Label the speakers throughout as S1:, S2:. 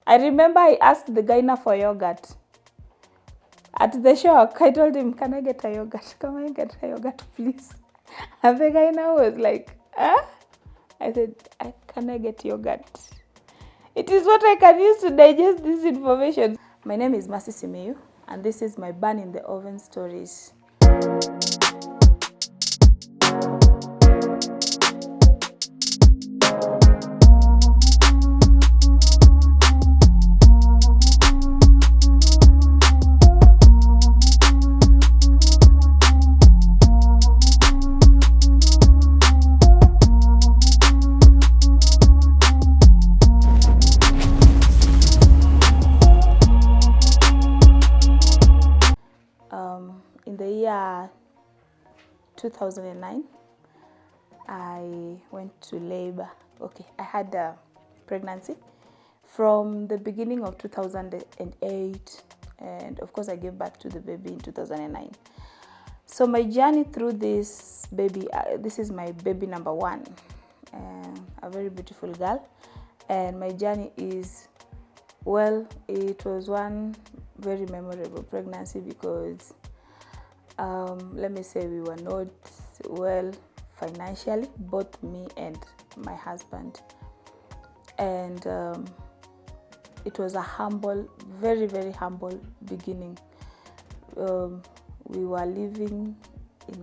S1: I remember I asked the gyna for yogurt. At the shock, I told him, can I get a yogurt? Can I get a yogurt, please? And the gyna was like, huh? I said, can I get yogurt? It is what I can use to digest this information. My name is Mercy Simiyu, and this is my Burn in the Oven stories. In the year 2009, I went to labor. I had a pregnancy from the beginning of 2008, and of course I gave birth to the baby in 2009. So my journey through this baby, this is my baby number one, a very beautiful girl, and my journey is, well, it was one very memorable pregnancy because let me say we were not well financially, both me and my husband, and it was a humble, very, very humble beginning. We were living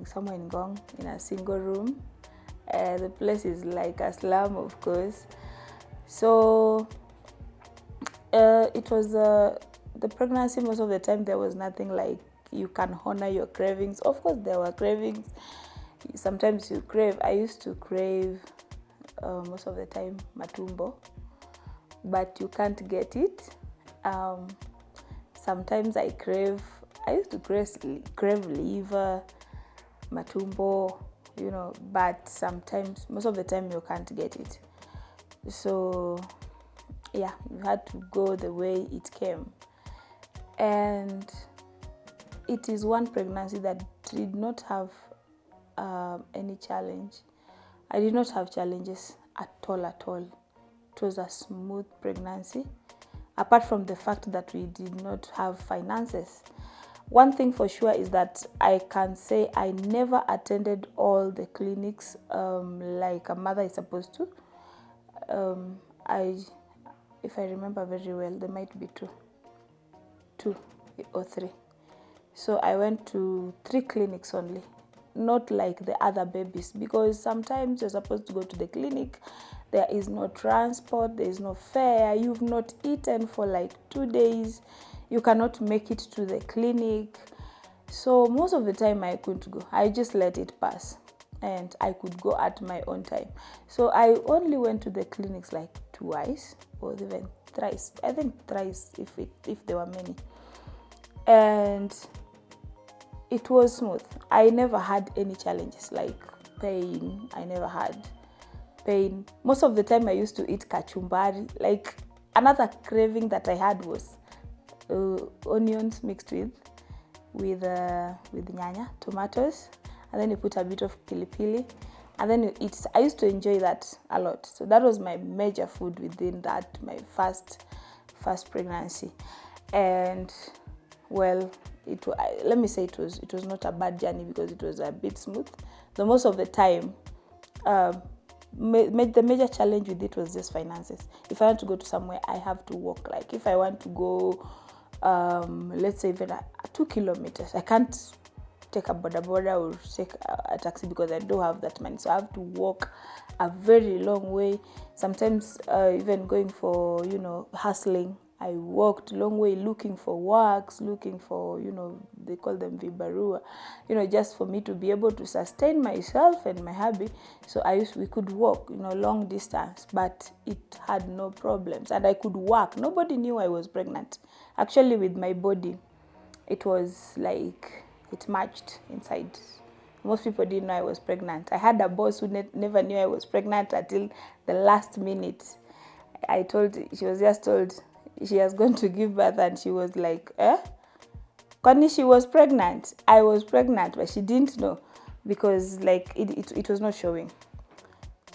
S1: somewhere in Ngong in a single room. The place is like a slum, of course. So it was the pregnancy. Most of the time there was nothing like you can honor your cravings. Of course there were cravings. Sometimes you crave. I used to crave most of the time matumbo, but you can't get it. Sometimes I used to crave liver, matumbo, but sometimes, most of the time you can't get it. So yeah, you had to go the way it came. And it is one pregnancy that did not have any challenge. I did not have challenges at all. It was a smooth pregnancy, apart from the fact that we did not have finances. One thing for sure is that I can say I never attended all the clinics like a mother is supposed to. If I remember very well, there might be two or three. So I went to 3 clinics only, not like the other babies, because sometimes you're supposed to go to the clinic, there is no transport, there is no fare, you've not eaten for like 2 days, you cannot make it to the clinic. So most of the time I couldn't go. I just let it pass, and I could go at my own time. So I only went to the clinics like twice or even thrice. I think thrice if there were many. And it was smooth. I never had any challenges like pain. I never had pain. Most of the time I used to eat kachumbari. Like, another craving that I had was onions mixed with nyanya, tomatoes, and then you put a bit of pilipili, and then you eat. I used to enjoy that a lot. So that was my major food within that, my first pregnancy. And well, let me say it was not a bad journey because it was a bit smooth. The most of the time, the major challenge with it was just finances. If I want to go to somewhere, I have to walk. Like if I want to go, let's say even 2 kilometers, I can't take a boda or take a taxi because I don't have that money. So I have to walk a very long way. Sometimes even going for, hustling, I walked a long way looking for works, looking for, they call them vibarua, just for me to be able to sustain myself and my hubby. So we could walk, long distance, but it had no problems, and I could work. Nobody knew I was pregnant. Actually, with my body, it was like it matched inside. Most people didn't know I was pregnant. I had a boss who never knew I was pregnant until the last minute. She was just told she was going to give birth, and she was like, Connie, she was pregnant. I was pregnant, but she didn't know because like it was not showing.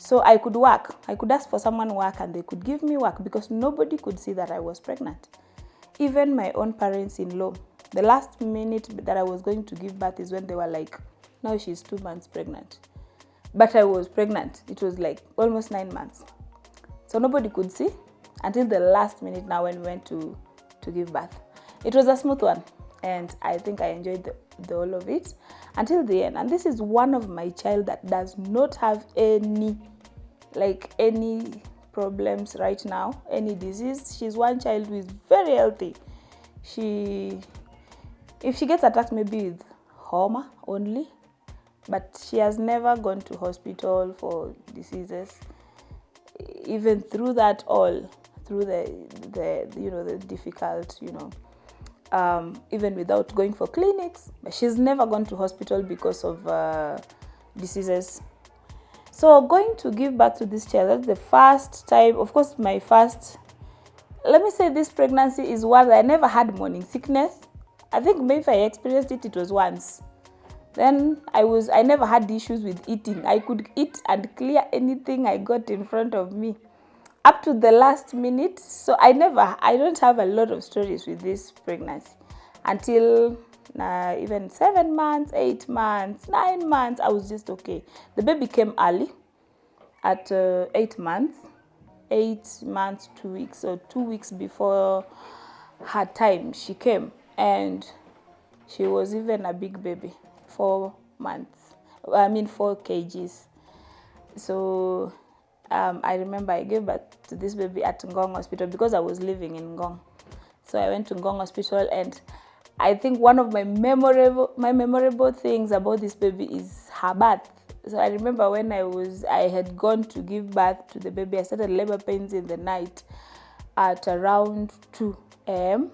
S1: So I could work. I could ask for someone work and they could give me work because nobody could see that I was pregnant. Even my own parents-in-law. The last minute that I was going to give birth is when they were like, now she's 2 months pregnant. But I was pregnant. It was like almost 9 months. So nobody could see until the last minute now when we went to give birth. It was a smooth one. And I think I enjoyed the whole of it until the end. And this is one of my child that does not have any problems right now, any disease. She's one child who is very healthy. If she gets attacked maybe with homa only, but she has never gone to hospital for diseases. Even through that all, through the difficult, even without going for clinics, but she's never gone to hospital because of diseases. So going to give birth to this child, that's the first time. Of course, let me say this pregnancy is one that I never had morning sickness. I think maybe if I experienced it, it was once. Then I never had issues with eating. I could eat and clear anything I got in front of me up to the last minute. So I don't have a lot of stories with this pregnancy until even 7 months, 8 months, 9 months. I was just okay. The baby came early at 8 months, 2 weeks. So 2 weeks before her time, she came, and she was even a big baby, 4 kgs. So I remember I gave birth to this baby at Ngong Hospital because I was living in Ngong. So I went to Ngong Hospital, and I think one of my memorable things about this baby is her birth. So I remember when I had gone to give birth to the baby, I started labor pains in the night at around 2 a.m.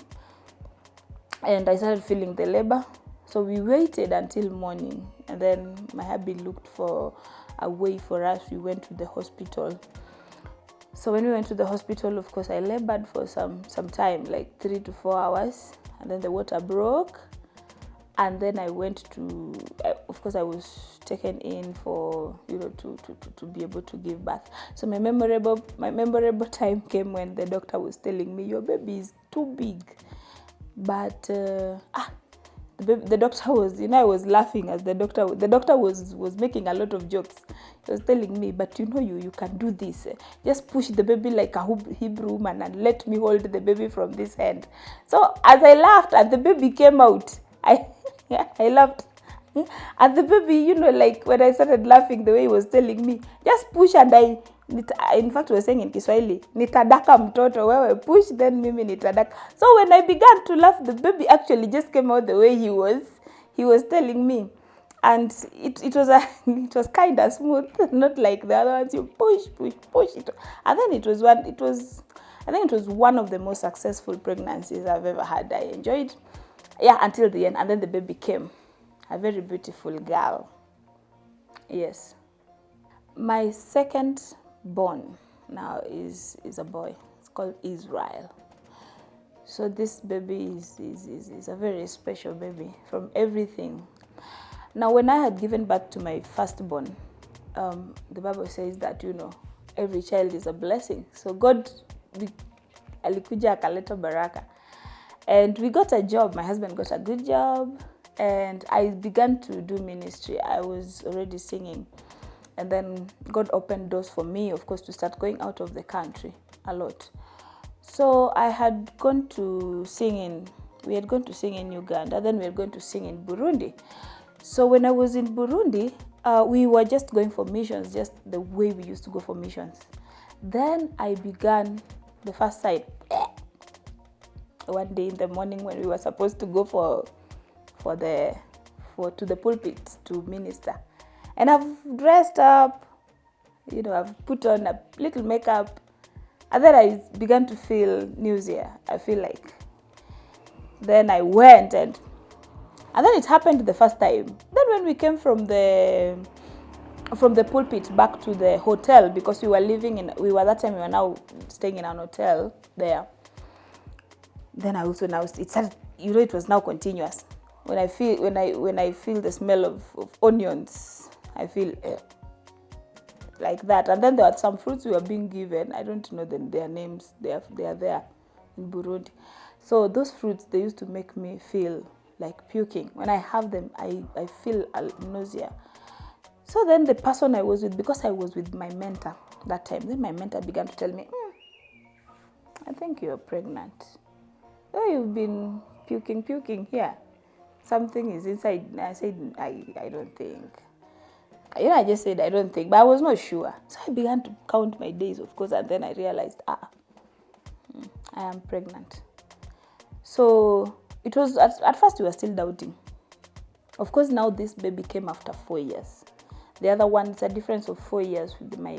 S1: and I started feeling the labor. So we waited until morning, and then my hubby looked for a way for us. We went to the hospital. So when we went to the hospital, of course, I labored for some time, like 3 to 4 hours, and then the water broke. And then I went of course, I was taken in for, to be able to give birth. So my memorable time came when the doctor was telling me, your baby is too big. But the doctor was, I was laughing as the doctor was making a lot of jokes. He was telling me, but you can do this. Just push the baby like a Hebrew woman and let me hold the baby from this end. So as I laughed and the baby came out, I laughed. And the baby, like when I started laughing, the way he was telling me, just push, and in fact, he was saying in Kiswahili, nitadaka mtoto, wewe push, then mimi nitadaka. So when I began to laugh, the baby actually just came out the way he was telling me. And it was kind of smooth, not like the other ones, you push it. And then I think it was one of the most successful pregnancies I've ever had. I enjoyed, until the end. And then the baby came, a very beautiful girl. Yes. My second born now is a boy. It's called Israel. So this baby is a very special baby from everything. Now, when I had given birth to my firstborn, the Bible says that, every child is a blessing. So God alikuja akaleta baraka. And we got a job. My husband got a good job. And I began to do ministry. I was already singing. And then God opened doors for me, of course, to start going out of the country a lot. So I had gone to sing we had gone to sing in Uganda. Then we had gone to sing in Burundi. So when I was in Burundi, we were just going for missions, just the way we used to go for missions. Then I began the first side. One day in the morning when we were supposed to go to the pulpit to minister. And I've dressed up, I've put on a little makeup. And then I began to feel nausea. I feel like. Then I went and then it happened the first time. Then when we came from the pulpit back to the hotel, because we were now staying in an hotel there. Then I also it started, it was now continuous. When I feel the smell of onions, I feel like that. And then there are some fruits we were being given. I don't know their names. They are there in Burundi. So those fruits, they used to make me feel like puking. When I have them, I feel nausea. So then the person I was with, because I was with my mentor that time, then my mentor began to tell me, I think you're pregnant. Oh, you've been puking here. Something is inside. I said, I don't think. I just said, I don't think, but I was not sure. So I began to count my days, of course, and then I realized, I am pregnant. So it was, at first we were still doubting. Of course, now this baby came after 4 years. The other one, it's a difference of 4 years with my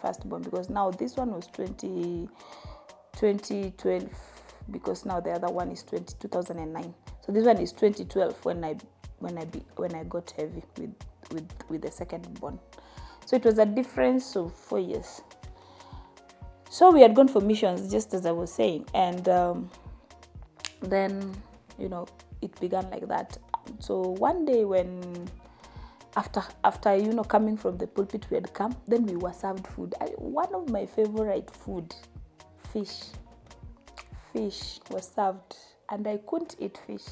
S1: firstborn, because now this one was 2012, because now the other one is 2009. So this one is 2012 when I got heavy with the second-born. So it was a difference of 4 years. So we had gone for missions, just as I was saying, and then it began like that. So one day when after coming from the pulpit, we had come, then we were served food. One of my favorite food, fish was served, and I couldn't eat fish.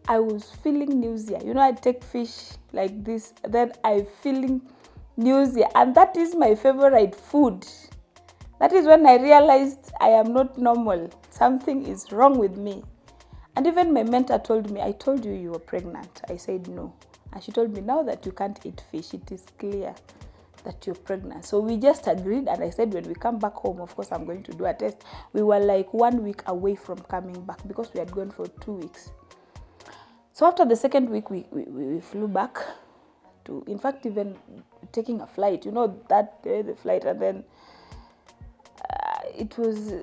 S1: I was feeling nausea. I take fish like this, then I feeling nausea, and that is my favorite food. That is when I realized I am not normal. Something is wrong with me. And even my mentor told me, I told you were pregnant. I said no. And she told me, now that you can't eat fish, it is clear that you're pregnant. So we just agreed, and I said when we come back home, of course I'm going to do a test. We were like 1 week away from coming back because we had gone for 2 weeks. So after the second week, we flew back to, in fact, even taking a flight, that day, the flight, and then it was,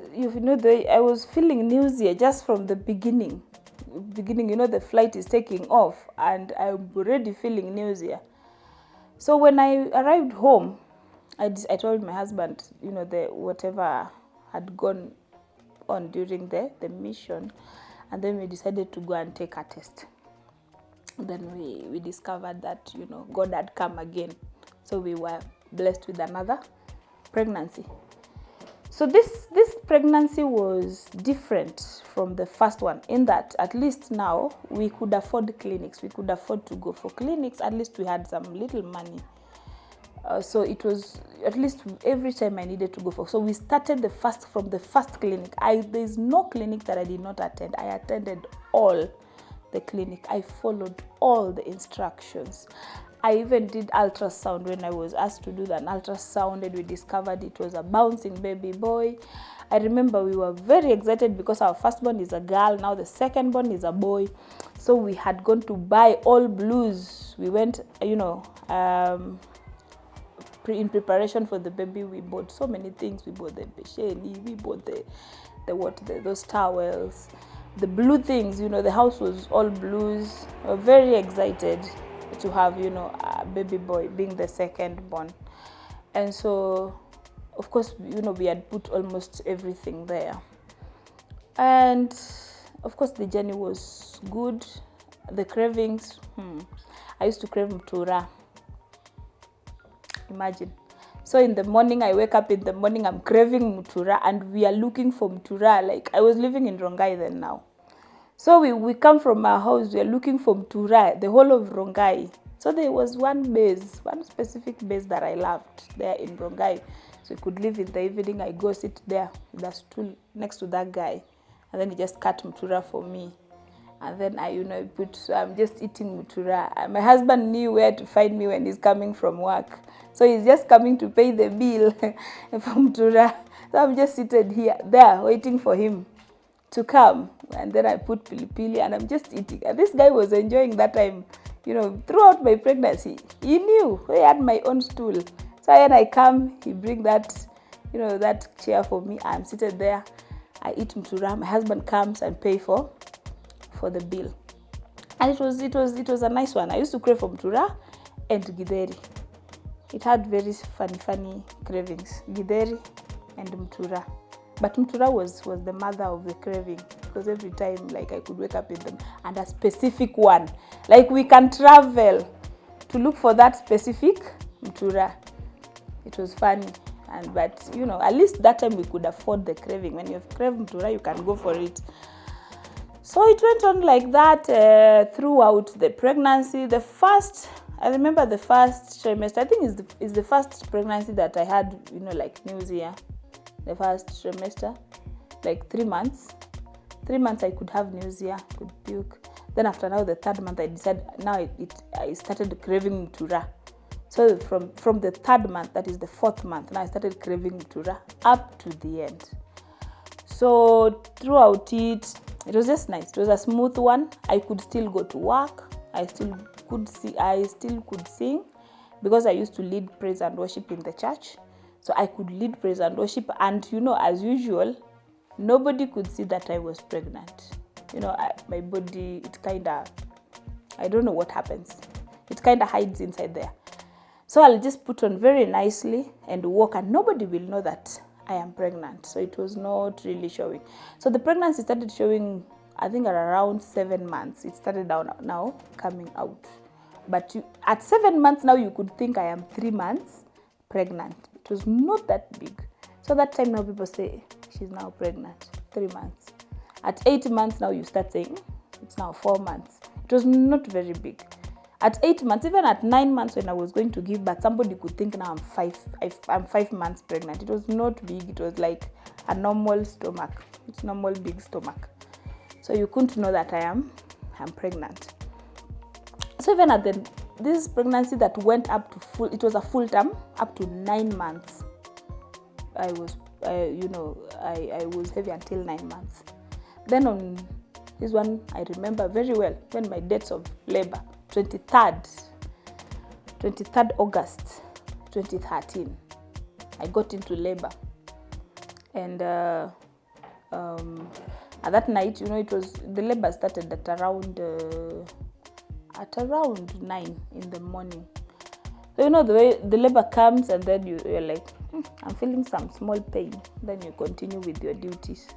S1: I was feeling nausea just from the beginning, the flight is taking off, and I'm already feeling nausea. So when I arrived home, I told my husband, whatever had gone on during the mission, and then we decided to go and take a test. Then we discovered that, God had come again. So we were blessed with another pregnancy. So this pregnancy was different from the first one, in that at least now we could afford clinics. We could afford to go for clinics. At least we had some little money. So it was at least every time I needed to go for. So we started from the first clinic. There's no clinic that I did not attend. I attended all the clinic. I followed all the instructions. I even did ultrasound when I was asked to do an ultrasound, and we discovered it was a bouncing baby boy. I remember we were very excited because our firstborn is a girl, now the secondborn is a boy. So we had gone to buy all blues. We went, in preparation for the baby. We bought so many things. We bought the besheni, we bought those towels, the blue things. The house was all blues. We were very excited to have, a baby boy being the second-born. And so, of course, we had put almost everything there. And, of course, the journey was good. The cravings, I used to crave mtura. Imagine. So in the morning, I wake up in the morning, I'm craving mtura, and we are looking for mtura. Like, I was living in Rongai then now. So we come from our house, we are looking for mtura, the whole of Rongai. So there was one specific base that I loved there in Rongai. So we could leave in the evening, I go sit there with a stool next to that guy, and then he just cut mtura for me. And then I'm just eating mtura. My husband knew where to find me when he's coming from work. So he's just coming to pay the bill for mtura. So I'm just seated there, waiting for him to come, and then I put pili and I'm just eating. And this guy was enjoying that time, throughout my pregnancy. He knew I had my own stool. So when I come, he bring that, that chair for me. I'm seated there. I eat mtura. My husband comes and pay for the bill. And it was a nice one. I used to crave for mtura and githeri. It had very funny cravings, githeri and mtura. But mtura was the mother of the craving, because every time, like, I could wake up in them, and a specific one. Like, we can travel to look for that specific mtura. It was funny. But you know, at least that time we could afford the craving. When you have craved mtura, you can go for it. So it went on like that throughout the pregnancy. I remember the first trimester, I think is the first pregnancy that I had, you know, like New Year. The first trimester, like 3 months. 3 months I could have nausea, could puke. Then after now the 3rd month I decided, now I started craving mtura. So from the 3rd month, that is the 4th month, now I started craving mtura up to the end. So throughout it was just nice. It was a smooth one. I could still go to work. I still could sing because I used to lead praise and worship in the church. So I could lead praise and worship, and you know, as usual, nobody could see that I was pregnant. You know, my body, it kind of, I don't know what happens. It kind of hides inside there. So I'll just put on very nicely and walk, and nobody will know that I am pregnant. So it was not really showing. So the pregnancy started showing, I think, at around 7 months. It started now coming out. But at 7 months now, you could think I am 3 months pregnant. It was not that big. So that time now people say, she's now pregnant, 3 months. At 8 months now you start saying, it's now 4 months. It was not very big. At 8 months, even at 9 months when I was going to give birth, somebody could think now I'm 5 months pregnant. It was not big. It was like a normal stomach. It's normal big stomach. So you couldn't know that I'm pregnant. So even at this pregnancy that went up to full, it was a full term, up to 9 months. I was heavy until 9 months. Then on this one, I remember very well when my dates of labor, 23rd August 2013, I got into labor. And at that night, you know, the labor started at around 9 in the morning. So you know the way the labor comes, and then you're like, I'm feeling some small pain. Then you continue with your duties.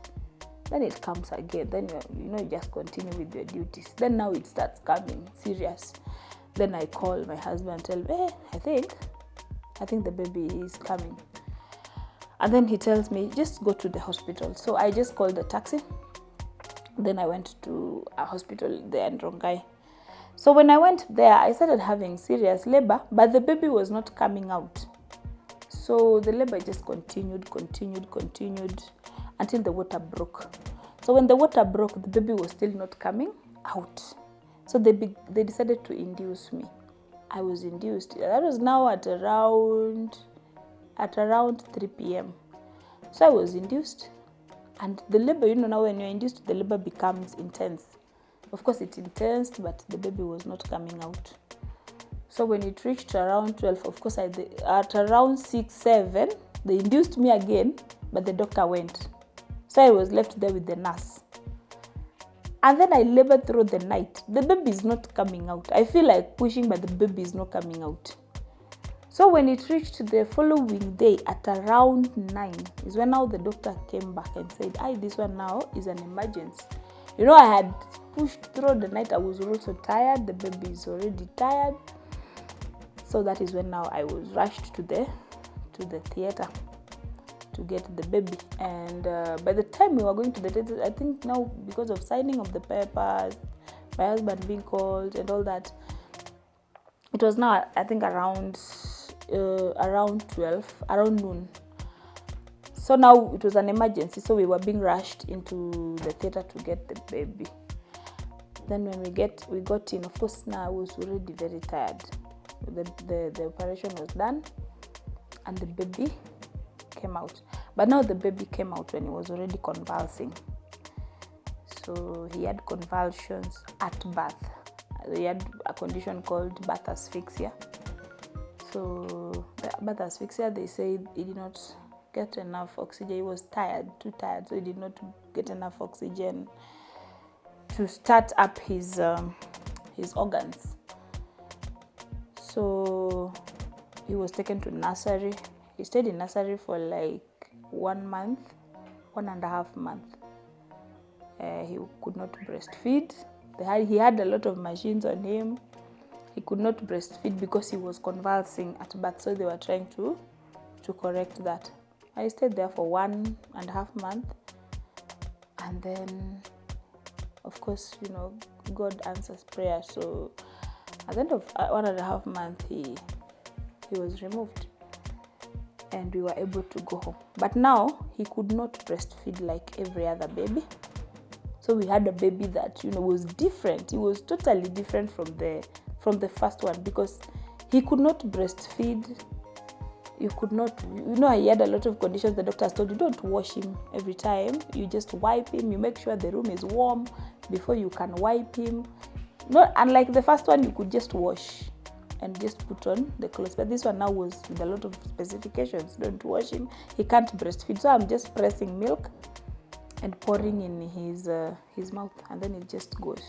S1: Then it comes again. Then you just continue with your duties. Then now it starts coming serious. Then I call my husband and tell him, hey, I think the baby is coming. And then he tells me, just go to the hospital. So I just called the taxi. Then I went to a hospital there in Rongai. So when I went there, I started having serious labor, but the baby was not coming out. So the labor just continued until the water broke. So when the water broke, the baby was still not coming out. So they decided to induce me. I was induced. That was now at around 3 p.m. So I was induced. And the labor, you know, now when you're induced, the labor becomes intense. Of course, it's intense, but the baby was not coming out. So when it reached around 12, of course, at around 6, 7, they induced me again, but the doctor went. So I was left there with the nurse. And then I labored through the night. The baby is not coming out. I feel like pushing, but the baby is not coming out. So when it reached the following day at around 9 is when now the doctor came back and said, this one now is an emergency. You know, I had pushed through the night. I was also tired. The baby is already tired. So that is when now I was rushed to the theater to get the baby. And by the time we were going to the theater, I think now because of signing of the papers, my husband being called and all that, it was now, I think, around 12, around noon. So now it was an emergency, so we were being rushed into the theater to get the baby. Then when we got in, of course, now I was already very tired. The operation was done, and the baby came out. But now the baby came out when he was already convulsing. So he had convulsions at birth. He had a condition called birth asphyxia. So the birth asphyxia, they said he did not get enough oxygen. He was tired, too tired, so he did not get enough oxygen to start up his organs. So he was taken to nursery. He stayed in nursery for like 1 month, 1.5 months. He could not breastfeed. He had a lot of machines on him. He could not breastfeed because he was convulsing at birth, so they were trying to correct that. I stayed there for 1.5 months, and then, of course, God answers prayer. So at the end of 1.5 months, he was removed, and we were able to go home. But now he could not breastfeed like every other baby. So we had a baby that was different. He was totally different from the first one, because he could not breastfeed. You could not, he had a lot of conditions. The doctors told you, don't wash him every time. You just wipe him. You make sure the room is warm before you can wipe him. Not unlike the first one, you could just wash and just put on the clothes. But this one now was with a lot of specifications. Don't wash him. He can't breastfeed. So I'm just pressing milk and pouring in his mouth, and then it just goes.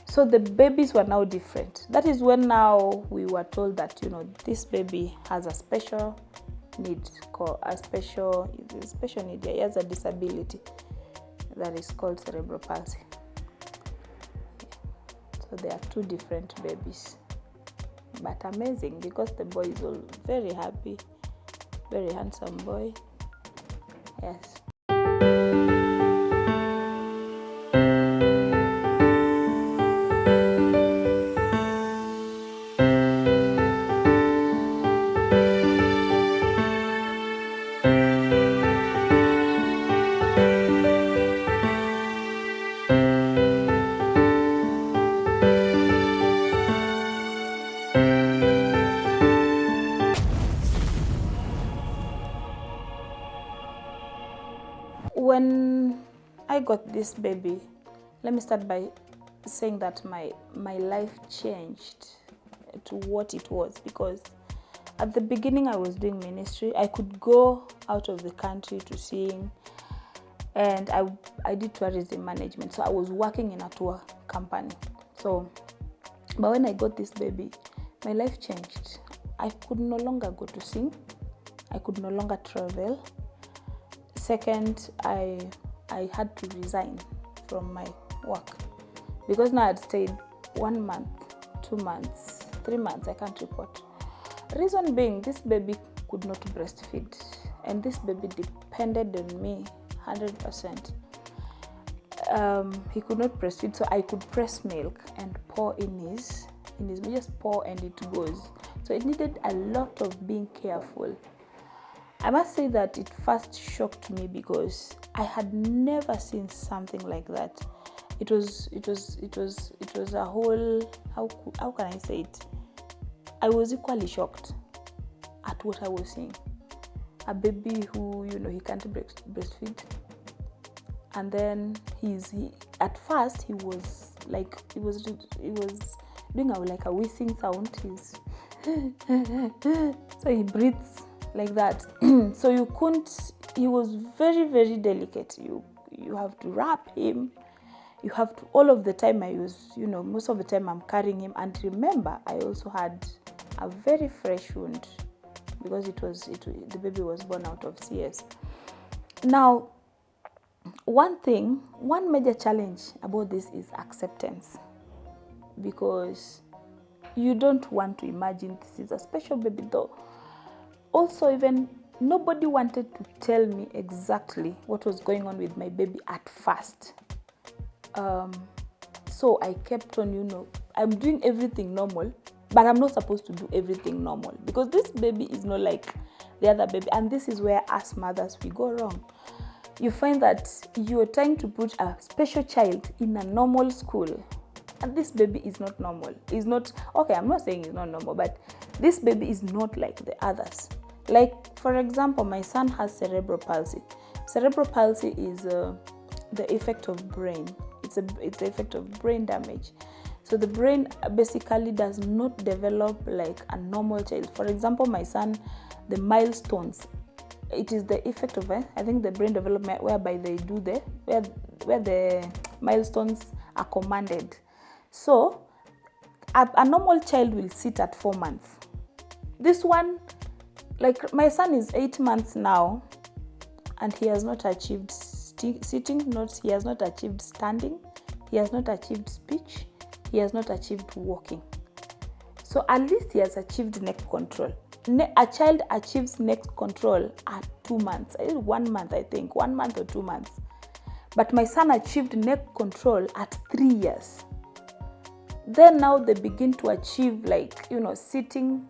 S1: So the babies were now different. That is when now we were told that, this baby has a special need, he has a disability that is called cerebral palsy. So there are 2 different babies. But amazing, because the boy is all very happy, very handsome boy. Yes. When I got this baby, let me start by saying that my life changed to what it was, because at the beginning I was doing ministry. I could go out of the country to sing, and I did tourism management, so I was working in a tour company. So, but when I got this baby, my life changed. I could no longer go to sing. I could no longer travel. Second, I had to resign from my work, because now I'd stayed 1 month, 2 months, 3 months, I can't report. Reason being, this baby could not breastfeed, and this baby depended on me 100%. He could not breastfeed, so I could press milk and pour in his just pour and it goes. So it needed a lot of being careful. I must say that it first shocked me, because I had never seen something like that. It was a whole, how can I say it? I was equally shocked at what I was seeing. A baby who, he can't breastfeed. And then at first he was doing like a wheezing sound. So he breathes like that. So he was very, very delicate. You have to wrap him. You have to, all of the time most of the time I'm carrying him. And remember, I also had a very fresh wound, because the baby was born out of CS. Now, one major challenge about this is acceptance, because you don't want to imagine this is a special baby, though. Also, even nobody wanted to tell me exactly what was going on with my baby at first. So I kept on, I'm doing everything normal, but I'm not supposed to do everything normal, because this baby is not like the other baby. And this is where us mothers, we go wrong. You find that you're trying to put a special child in a normal school, and this baby is not normal. It's not, okay, I'm not saying it's not normal, but this baby is not like the others. Like, for example, my son has cerebral palsy. Cerebral palsy is the effect of brain. It's the effect of brain damage. So the brain basically does not develop like a normal child. For example, my son, the milestones, it is the effect of I think the brain development whereby they do where the milestones are commanded. So a normal child will sit at 4 months. This one, like my son is 8 months now, and he has not achieved sitting, he has not achieved standing, he has not achieved speech, he has not achieved walking. So at least he has achieved neck control. A child achieves neck control at 2 months. 1 month, I think. 1 month or 2 months. But my son achieved neck control at 3 years. Then now they begin to achieve, like, sitting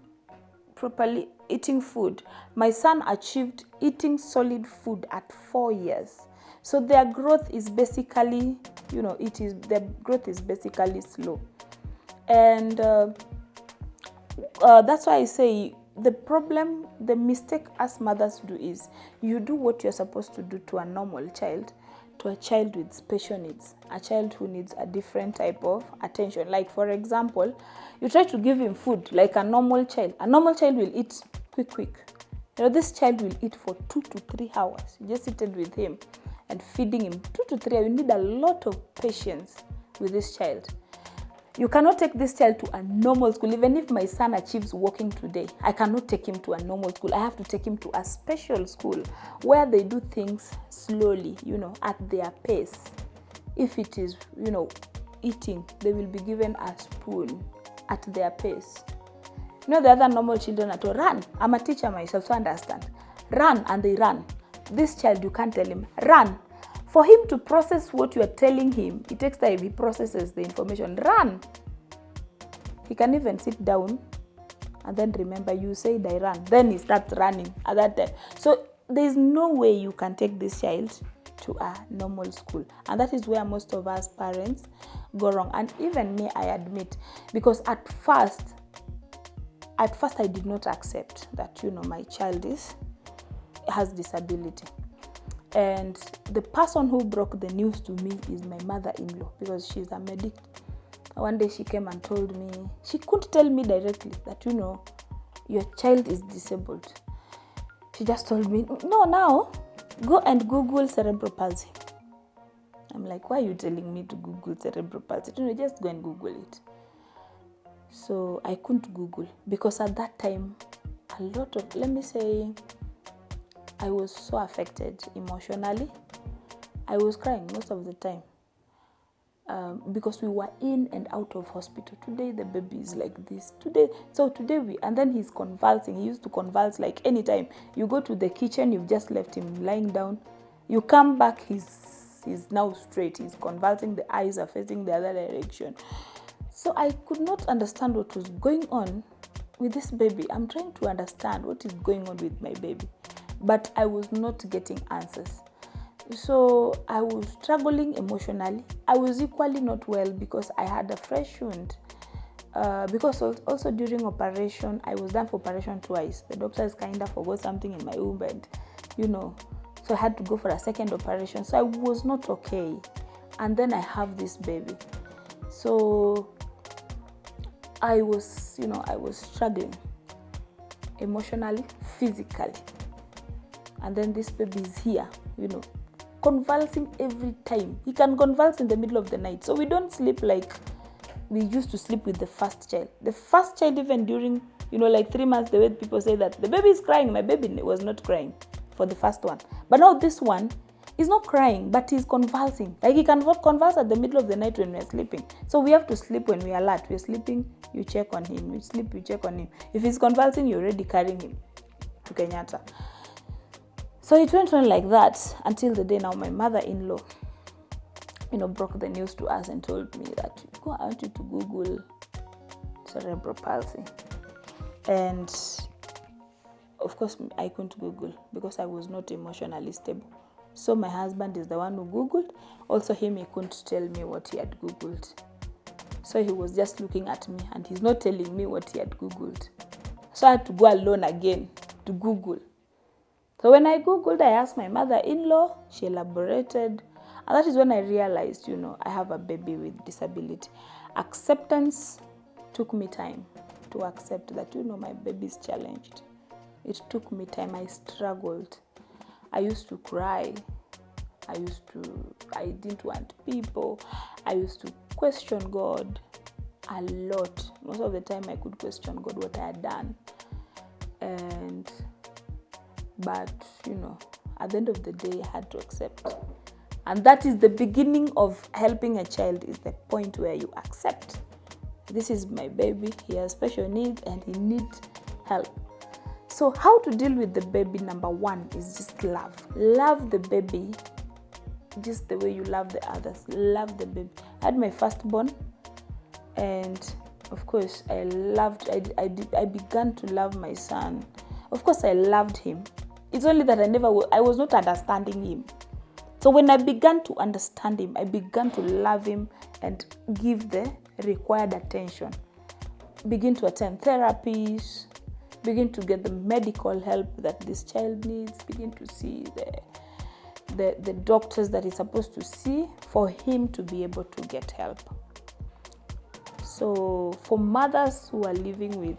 S1: properly, eating food. My son achieved eating solid food at 4 years. So their growth is basically, their growth is basically slow. And that's why I say the mistake us mothers do is you do what you're supposed to do to a normal child, to a child with special needs, a child who needs a different type of attention. Like, for example, you try to give him food like a normal child. A normal child will eat quick. This child will eat for 2 to 3 hours. You just seated with him and feeding him 2 to 3 hours. You need a lot of patience with this child. You cannot take this child to a normal school. Even if my son achieves walking today, I cannot take him to a normal school. I have to take him to a special school where they do things slowly, at their pace. If it is, eating, they will be given a spoon at their pace. The other normal children at all run. I'm a teacher myself, so I understand. Run, and they run. This child, you can't tell him, run. For him to process what you are telling him, it takes time. He processes the information. Run. He can even sit down and then remember you said I run. Then he starts running at that time. So there is no way you can take this child to a normal school. And that is where most of us parents go wrong. And even me, I admit, because at first I did not accept that, my child has disability. And the person who broke the news to me is my mother-in-law, because she's a medic. One day she came and told me, she couldn't tell me directly that, your child is disabled. She just told me, no, now go and Google cerebral palsy. I'm like, why are you telling me to Google cerebral palsy? Just go and Google it. So I couldn't Google, because at that time, I was so affected emotionally. I was crying most of the time because we were in and out of hospital. Today the baby is like this. Today and then he's convulsing. He used to convulse like anytime. You go to the kitchen, you've just left him lying down. You come back, he's now straight. He's convulsing. The eyes are facing the other direction. So I could not understand what was going on with this baby. I'm trying to understand what is going on with my baby, but I was not getting answers. So I was struggling emotionally. I was equally not well because I had a fresh wound. Because also during operation, I was done for operation twice. The doctors kind of forgot something in my womb, and so I had to go for a second operation. So I was not okay. And then I have this baby. So I was struggling emotionally, physically. And then this baby is here, convulsing every time. He can convulse in the middle of the night. So we don't sleep like we used to sleep with the first child. The first child, even during, 3 months, the way people say that the baby is crying, my baby was not crying for the first one. But now this one is not crying, but he's convulsing. Like, he can convulse at the middle of the night when we're sleeping. So we have to sleep when we're alert. We're sleeping, you check on him. You sleep, you check on him. If he's convulsing, you're already carrying him to Kenyatta. So it went on like that until the day now my mother-in-law, broke the news to us and told me that, I want you to Google cerebral palsy. And of course, I couldn't Google because I was not emotionally stable. So my husband is the one who Googled. Also him, he couldn't tell me what he had Googled. So he was just looking at me and he's not telling me what he had Googled. So I had to go alone again to Google. So when I Googled, I asked my mother-in-law, she elaborated. And that is when I realized, I have a baby with disability. Acceptance took me time to accept that, my baby is challenged. It took me time. I struggled. I used to cry. I didn't want people. I used to question God a lot. Most of the time I could question God what I had done. But at the end of the day, I had to accept. And that is the beginning of helping a child, is the point where you accept this is my baby, he has special needs and he needs help. So how to deal with the baby, number one, is just love. Love the baby just the way you love the others. Love the baby. I had my firstborn, and of course I began to love my son. Of course I loved him. It's only that I was not understanding him. So when I began to understand him, I began to love him and give the required attention. Begin to attend therapies, begin to get the medical help that this child needs, begin to see the doctors that he's supposed to see for him to be able to get help. So for mothers who are living with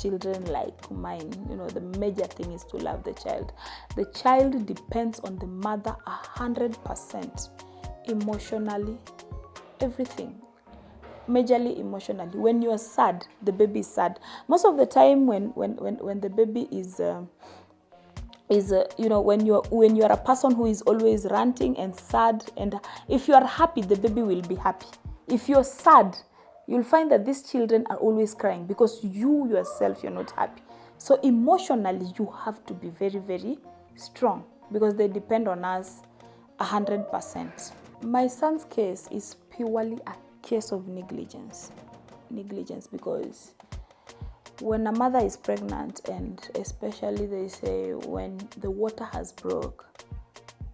S1: children like mine, the major thing is to love the child. The child depends on the mother 100%, emotionally, everything. Majorly emotionally. When you are sad, the baby is sad. Most of the time when the baby is when you are a person who is always ranting and sad, and if you are happy, the baby will be happy. If you're sad, you'll find that these children are always crying because you yourself, you're not happy. So emotionally, you have to be very, very strong because they depend on us 100%. My son's case is purely a case of negligence. Negligence, because when a mother is pregnant, and especially they say when the water has broke,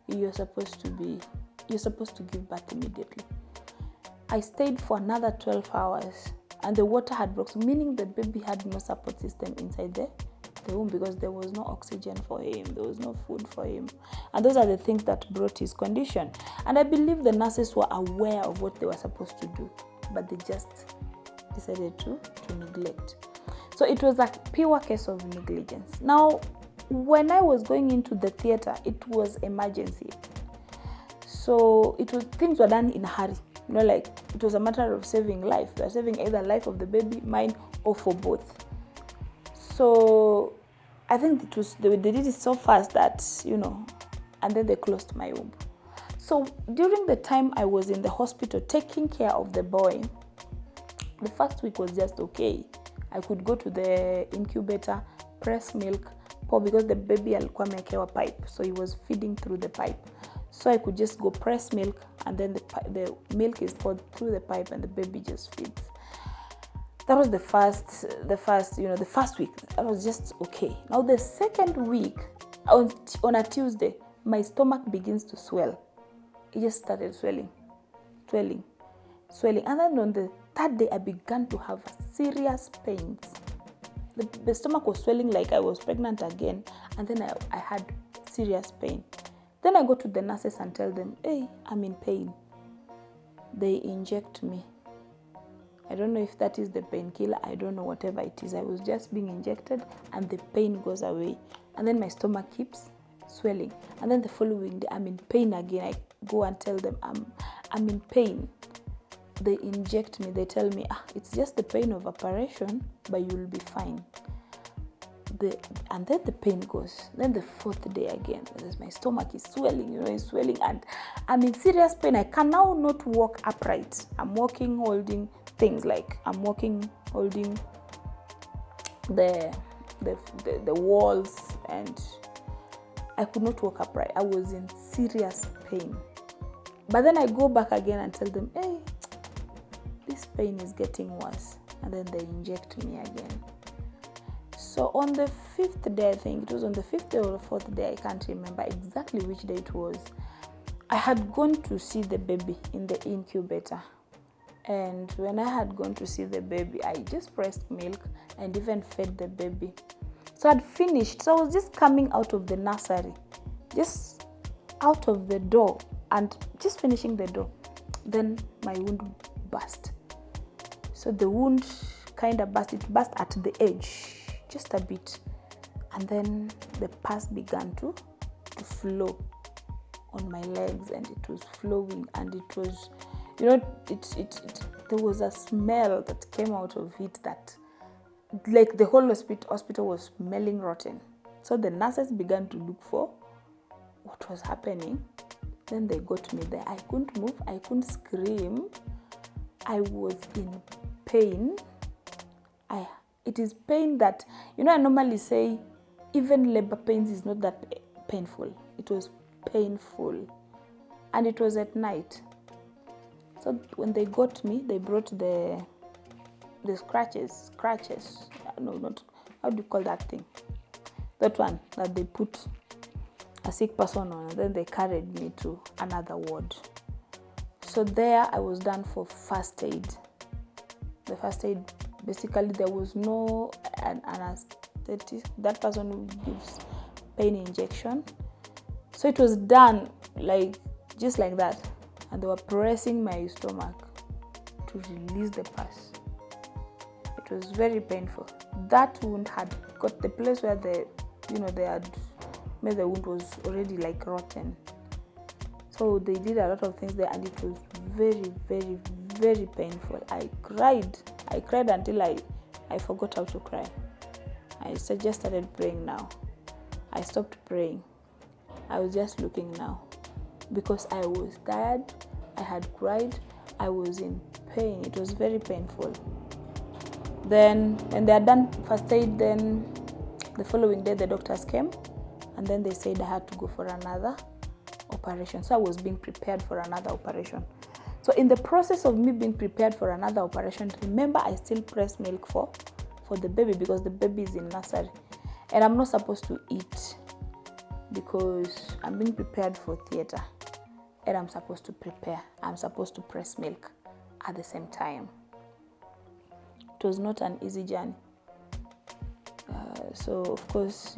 S1: you're supposed to give birth immediately. I stayed for another 12 hours and the water had broken, meaning the baby had no support system inside the womb because there was no oxygen for him, there was no food for him. And those are the things that brought his condition. And I believe the nurses were aware of what they were supposed to do, but they just decided to neglect. So it was a pure case of negligence. Now, when I was going into the theater, it was emergency. So things were done in a hurry. It was a matter of saving life. They were saving either life of the baby, mine, or for both. So I think they did it so fast that, and then they closed my womb. So during the time I was in the hospital taking care of the boy, the first week was just okay. I could go to the incubator, press milk, pour, because the baby alikuwa amewekewa pipe, so he was feeding through the pipe. So I could just go press milk, and then the milk is poured through the pipe and the baby just feeds. That was the first week. That was just okay. Now the second week, on a Tuesday, my stomach begins to swell. It just started swelling. And then on the third day, I began to have serious pains. The stomach was swelling like I was pregnant again, and then I had serious pain. Then I go to the nurses and tell them, hey, I'm in pain. They inject me. I don't know if that is the painkiller. I don't know, whatever it is. I was just being injected and the pain goes away. And then my stomach keeps swelling. And then the following day, I'm in pain again. I go and tell them, I'm in pain. They inject me. They tell me, it's just the pain of operation, but you'll be fine. And then the pain goes. Then the fourth day again, my stomach is swelling, it's swelling, and I'm in serious pain. I can now not walk upright. I'm walking holding things, like I'm walking holding the walls, and I could not walk upright. I was in serious pain. But then I go back again and tell them, hey, this pain is getting worse. And then they inject me again. So on the fifth day, I think it was on the fifth day or the fourth day, I can't remember exactly which day it was, I had gone to see the baby in the incubator. And when I had gone to see the baby, I just pressed milk and even fed the baby. So I'd finished. So I was just coming out of the nursery, just out of the door and just finishing the door. Then my wound burst. So the wound kind of burst. It burst at the edge, just a bit. And then the pus began to flow on my legs, and it was flowing, and it was, there was a smell that came out of it that, like, the whole hospital was smelling rotten. So the nurses began to look for what was happening. Then they got me there. I couldn't move. I couldn't scream. I was in pain. It is pain that, I normally say even labor pains is not that painful. It was painful. And it was at night. So when they got me, they brought the scratches. No, not, how do you call that thing? That one that they put a sick person on, and then they carried me to another ward. So there I was done for first aid. The first aid, basically there was no anesthetic. That person who gives pain injection. So it was done just like that. And they were pressing my stomach to release the pus. It was very painful. That wound had got the place where they had made the wound was already rotten. So they did a lot of things there, and it was very, very, very painful. I cried until I forgot how to cry. I just started praying now. I stopped praying. I was just looking now because I was tired. I had cried. I was in pain. It was very painful. Then when they had done first aid, then the following day the doctors came, and then they said I had to go for another operation. So I was being prepared for another operation. So in the process of me being prepared for another operation, remember I still press milk for the baby because the baby is in nursery. And I'm not supposed to eat because I'm being prepared for theater. And I'm supposed to prepare. I'm supposed to press milk at the same time. It was not an easy journey. So of course,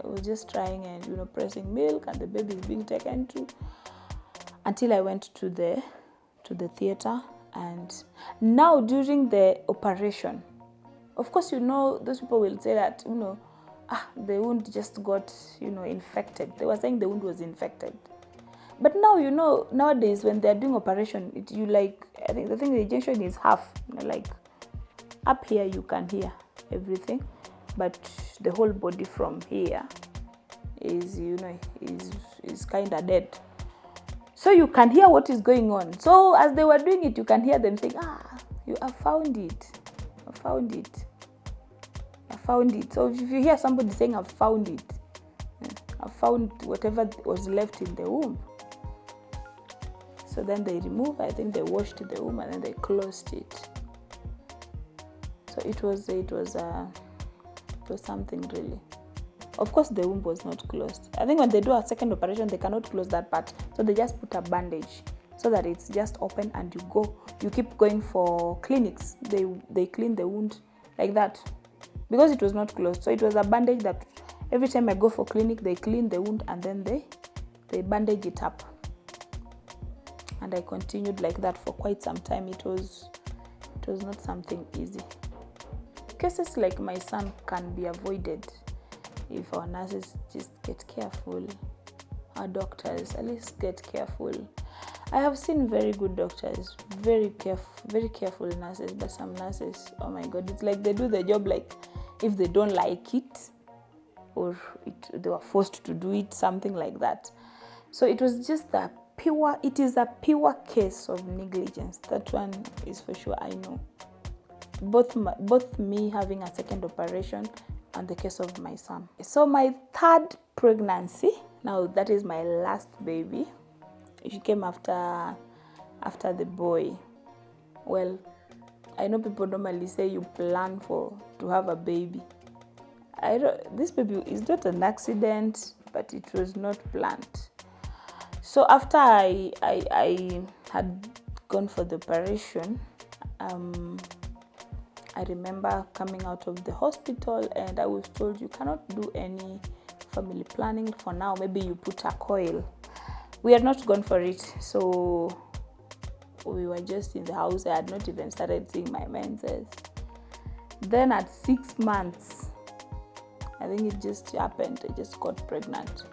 S1: I was just trying and, pressing milk, and the baby is being taken to, until I went to the theater. And now during the operation, of course, those people will say that, the wound just got, infected. They were saying the wound was infected. But now, nowadays when they're doing operation, I think the injection is half. Up here you can hear everything, but the whole body from here is, is kind of dead. So you can hear what is going on. So as they were doing it, you can hear them saying, you have found it. I found it. I found it. So if you hear somebody saying, I've found it, I found whatever was left in the womb. So then they removed, I think they washed the womb, and then they closed it. So it was something really. Of course, the womb was not closed. I think when they do a second operation, they cannot close that part. So they just put a bandage so that it's just open, and you keep going for clinics. They clean the wound like that because it was not closed. So it was a bandage that every time I go for clinic, they clean the wound and then they bandage it up. And I continued like that for quite some time. It was not something easy. Cases like my son can be avoided if our nurses just get careful. Our doctors at least get careful. I have seen very good doctors, very careful nurses, but some nurses, oh my God, it's like they do the job like if they don't like it or they were forced to do it, something like that. So it was just it is a pure case of negligence. That one is for sure, I know. Both me having a second operation and the case of my son. So my third pregnancy, now that is my last baby. She came after the boy. Well, I know people normally say you plan to have a baby. This baby is not an accident, but it was not planned. So after I had gone for the operation, I remember coming out of the hospital and I was told you cannot do any family planning for now. Maybe you put a coil. We had not gone for it, so we were just in the house. I had not even started seeing my menses. Then at 6 months, I think it just happened. I just got pregnant.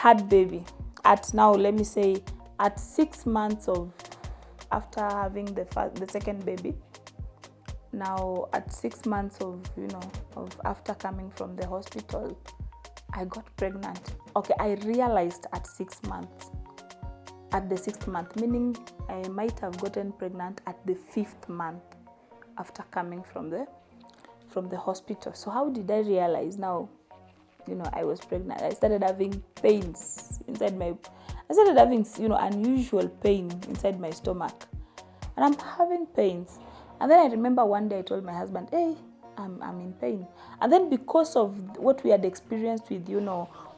S1: third baby. At now, let me say, at 6 months of after having the second baby. Now at 6 months of after coming from the hospital, I got pregnant. Okay, I realized at 6 months. At the 6th month, meaning I might have gotten pregnant at the 5th month after coming from the hospital. So how did I realize now? I was pregnant. I started having pains inside I started having unusual pain inside my stomach, and I'm having pains. And then I remember one day I told my husband, "Hey, I'm in pain." And then because of what we had experienced with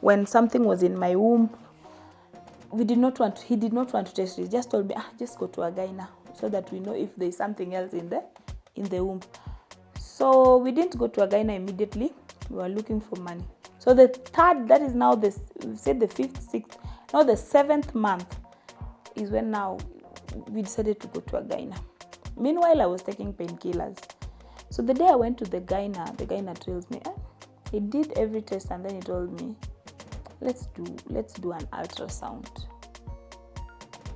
S1: when something was in my womb, he did not want to test it. He just told me, just go to a gyna so that we know if there's something else in the womb. So we didn't go to a gyna immediately. We were looking for money. So the third, that is now we said the 5th, 6th, now the 7th month is when now we decided to go to a gyna. Meanwhile, I was taking painkillers. So the day I went to the gyna tells me, he did every test, and then he told me, let's do an ultrasound.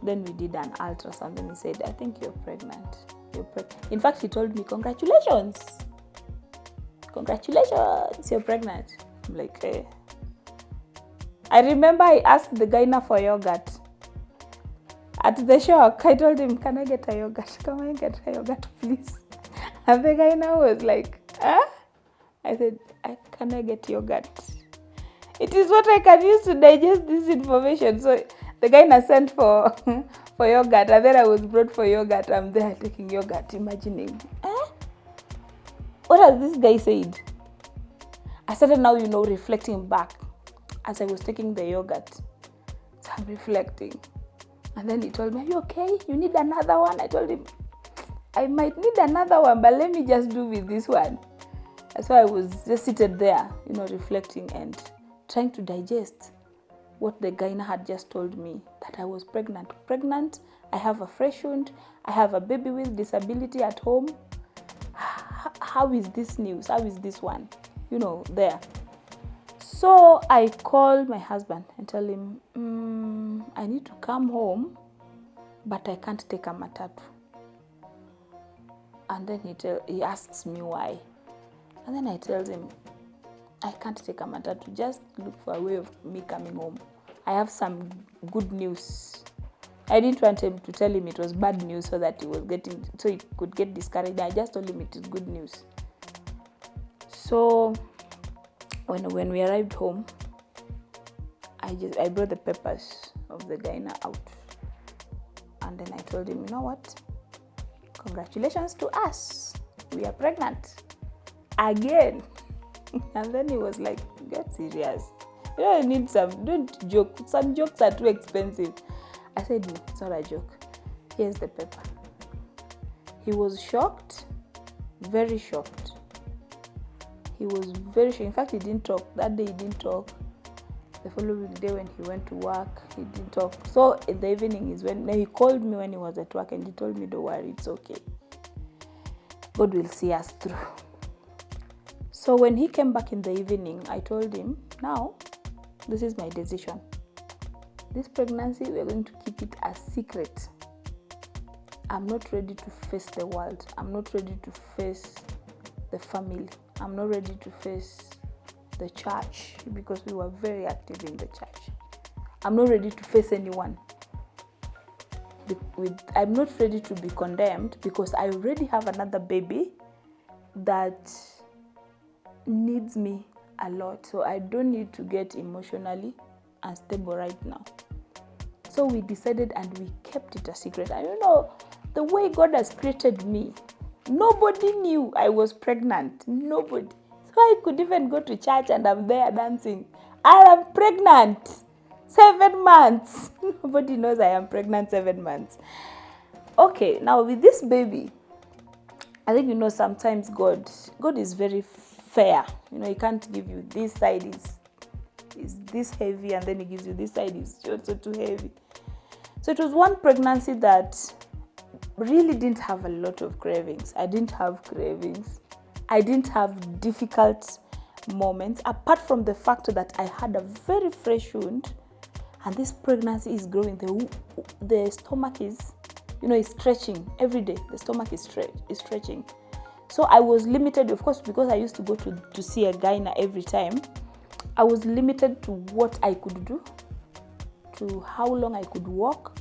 S1: Then we did an ultrasound, and he said, I think you're pregnant. In fact, he told me, congratulations, you're pregnant. I'm like, eh. I remember I asked the gyna for yogurt. At the shock, I told him, can I get a yogurt? Can I get a yogurt, please? And the gyna was like, I said, can I get yogurt? It is what I can use to digest this information. So the gyna sent for yogurt, and then I was brought for yogurt. I'm there taking yogurt, imagining, what has this guy said? I started now, reflecting back as I was taking the yogurt. So I'm reflecting. And then he told me, are you okay? You need another one? I told him, I might need another one, but let me just do with this one. So I was just seated there, reflecting and trying to digest what the gyna had just told me, that I was pregnant. I have a fresh wound. I have a baby with disability at home. How is this news? How is this one? There. So I called my husband and tell him, I need to come home, but I can't take a matatu. And then he asks me why. And then I tell him, I can't take a matatu. Just look for a way of me coming home. I have some good news. I didn't want him to tell him it was bad news so he could get discouraged. I just told him it is good news. So when we arrived home, I brought the papers of the gyna out. And then I told him, you know what? Congratulations to us. We are pregnant. Again. And then he was like, get serious. You need don't joke. Some jokes are too expensive. I said, no, it's not a joke. Here's the paper. He was shocked, very shocked. He was very shocked. In fact, he didn't talk. That day he didn't talk. The following day when he went to work, he didn't talk. So in the evening is when he called me when he was at work, and he told me, don't worry, it's okay. God will see us through. So when he came back in the evening, I told him, now, this is my decision. This pregnancy, we're going to keep it a secret. I'm not ready to face the world. I'm not ready to face the family. I'm not ready to face the church, because we were very active in the church. I'm not ready to face anyone. I'm not ready to be condemned, because I already have another baby that needs me a lot. So I don't need to get emotionally unstable right now. So we decided, and we kept it a secret. And the way God has created me, nobody knew I was pregnant. Nobody. So I could even go to church and I'm there dancing. I am pregnant. 7 months. Nobody knows I am pregnant 7 months. Okay, now with this baby, I think sometimes God is very fair. He can't give you this side is this heavy, and then he gives you this side is also too heavy. So it was one pregnancy that really didn't have a lot of cravings. I didn't have cravings. I didn't have difficult moments, apart from the fact that I had a very fresh wound and this pregnancy is growing. The stomach is, is stretching every day. The stomach is stretching. So I was limited, of course, because I used to go to see a gyna every time. I was limited to what I could do, to how long I could walk,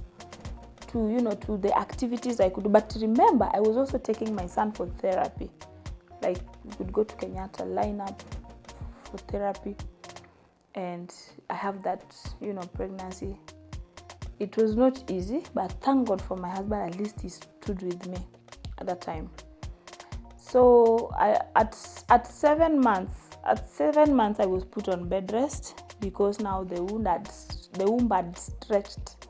S1: to the activities I could do. But remember, I was also taking my son for therapy. Like, we could go to Kenyatta, line up for therapy. And I have that, pregnancy. It was not easy, but thank God for my husband. At least he stood with me at that time. So at 7 months, I was put on bed rest because now the womb had stretched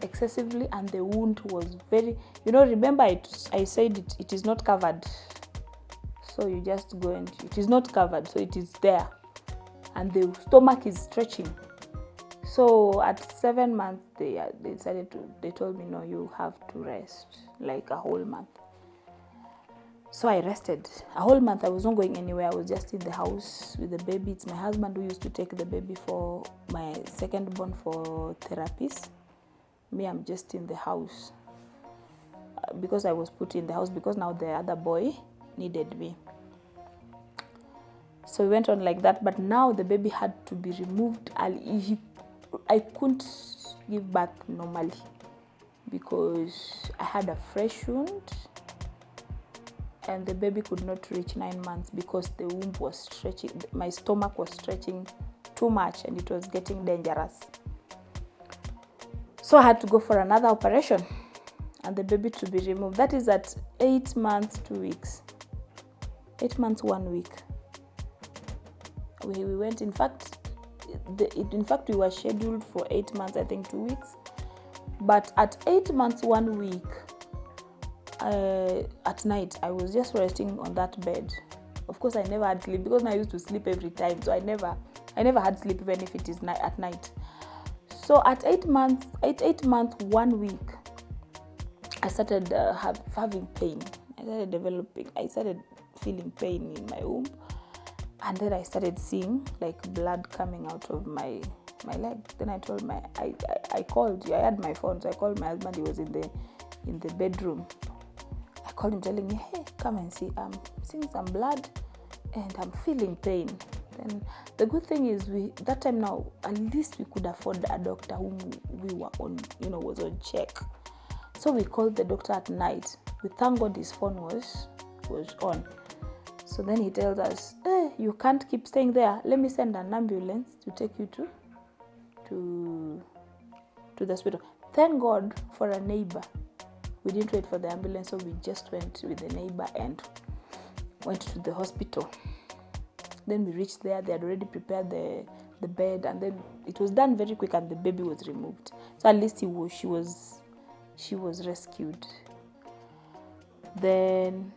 S1: excessively, and the wound was very, remember I said it is not covered. So you just go and it is not covered, so it is there, and the stomach is stretching. So at 7 months, they told me, no, you have to rest like a whole month. So I rested a whole month. I was not going anywhere. I was just in the house with the baby. It's my husband who used to take the baby for my second born for therapies. Me, I'm just in the house because I was put in the house because now the other boy needed me. So we went on like that, but now the baby had to be removed. I couldn't give birth normally because I had a fresh wound and the baby could not reach 9 months because the womb was stretching. My stomach was stretching too much and it was getting dangerous. So I had to go for another operation and the baby to be removed. That is at 8 months, 2 weeks. 8 months, 1 week. We went, in fact, we were scheduled for 8 months, I think 2 weeks. But at 8 months, 1 week, at night, I was just resting on that bed. Of course, I never had sleep because I used to sleep every time. So I never had sleep even if it is at night. So at 8 months, 1 week, I started having pain. I started feeling pain in my womb. And then I started seeing like blood coming out of my leg. Then I told I called. I had my phone, so I called my husband. He was in the bedroom. I called him telling me, hey, come and see. I'm seeing some blood and I'm feeling pain. Then the good thing is that time now, at least we could afford a doctor whom we were on, was on check. So we called the doctor at night. We thank God his phone was on. So then he tells us, hey, you can't keep staying there. Let me send an ambulance to take you to the hospital. Thank God for a neighbor. We didn't wait for the ambulance, so we just went with the neighbor and went to the hospital. Then we reached there. They had already prepared the bed, and then it was done very quick, and the baby was removed. So at least she was rescued. Then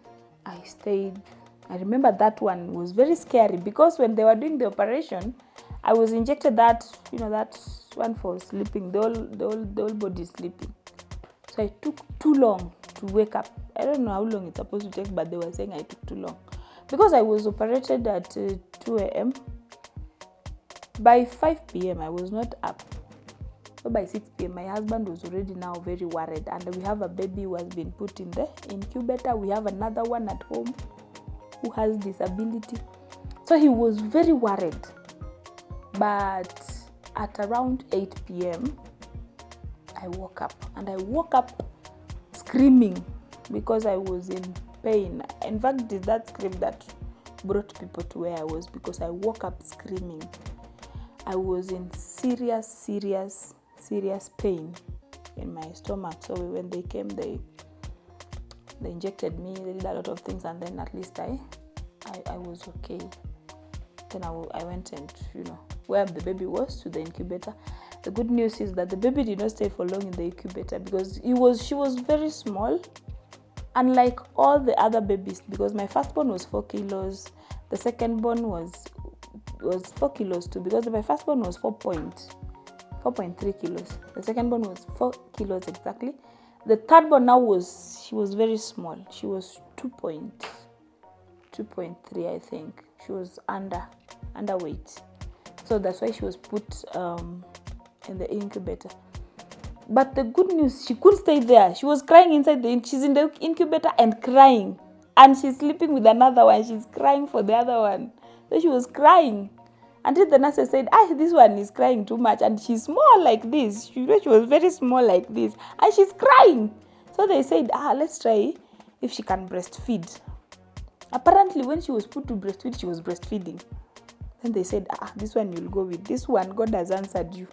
S1: I stayed. I remember that one was very scary because when they were doing the operation, I was injected that one for sleeping, the whole body sleeping. So I took too long to wake up. I don't know how long it's supposed to take, but they were saying I took too long. Because I was operated at 2 a.m. By 5 p.m. I was not up. So by 6 p.m. my husband was already now very worried. And we have a baby who has been put in the incubator. We have another one at home who has disability. So he was very worried. But at around 8 p.m., I woke up. And I woke up screaming because I was in pain. In fact, it is that scream that brought people to where I was because I woke up screaming. I was in serious pain in my stomach. So when they came, they injected me, they did a lot of things, and then at least I was okay. Then I went and, where the baby was, to the incubator. The good news is that the baby did not stay for long in the incubator because she was very small, unlike all the other babies, because my firstborn was 4 kilos, the secondborn was 4 kilos too, because my firstborn was 4.3 kilos. The secondborn was 4 kilos exactly. The thirdborn she was very small. She was 2.3, I think. She was underweight. So that's why she was put in the incubator. But the good news, she couldn't stay there. She was crying inside she's in the incubator and crying. And she's sleeping with another one. She's crying for the other one. So she was crying. Until the nurses said, this one is crying too much. And she's small like this. She was very small like this. And she's crying. So they said, let's try if she can breastfeed. Apparently, when she was put to breastfeed, she was breastfeeding. Then they said, this one you'll go with. This one, God has answered you.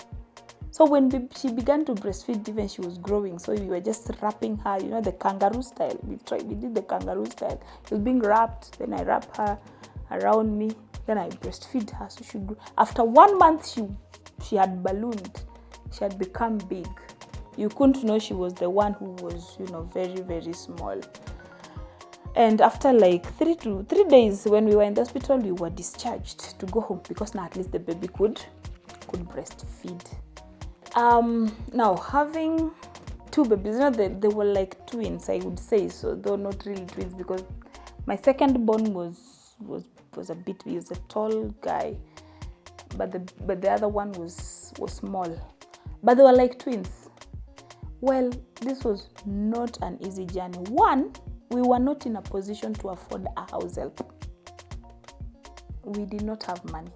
S1: So when she began to breastfeed, even she was growing. So we were just wrapping her, the kangaroo style. We did the kangaroo style. She was being wrapped. Then I wrap her around me. Then I breastfeed her. So she grew. After 1 month, she had ballooned. She had become big. You couldn't know she was the one who was, very, very small. And after like 3 days, when we were in the hospital, we were discharged to go home because now at least the baby could breastfeed. Now having 2 babies, they were like twins, I would say. So though not really twins, because my second born was a tall guy, but the other one was small. But they were like twins. Well, this was not an easy journey. One, we were not in a position to afford a house help. We did not have money.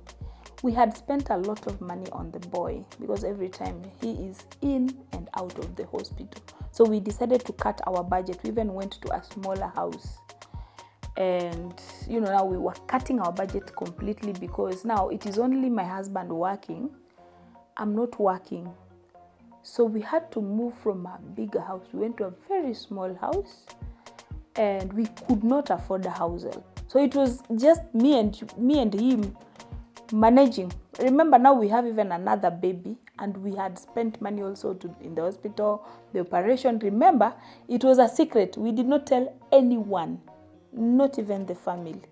S1: We had spent a lot of money on the boy because every time he is in and out of the hospital. So we decided to cut our budget. We even went to a smaller house. And, now we were cutting our budget completely because now it is only my husband working. I'm not working. So we had to move from a bigger house. We went to a very small house and we could not afford a house help. So it was just me and him managing. Remember, now we have even another baby and we had spent money also in the hospital, the operation. Remember, it was a secret. We did not tell anyone, not even the family.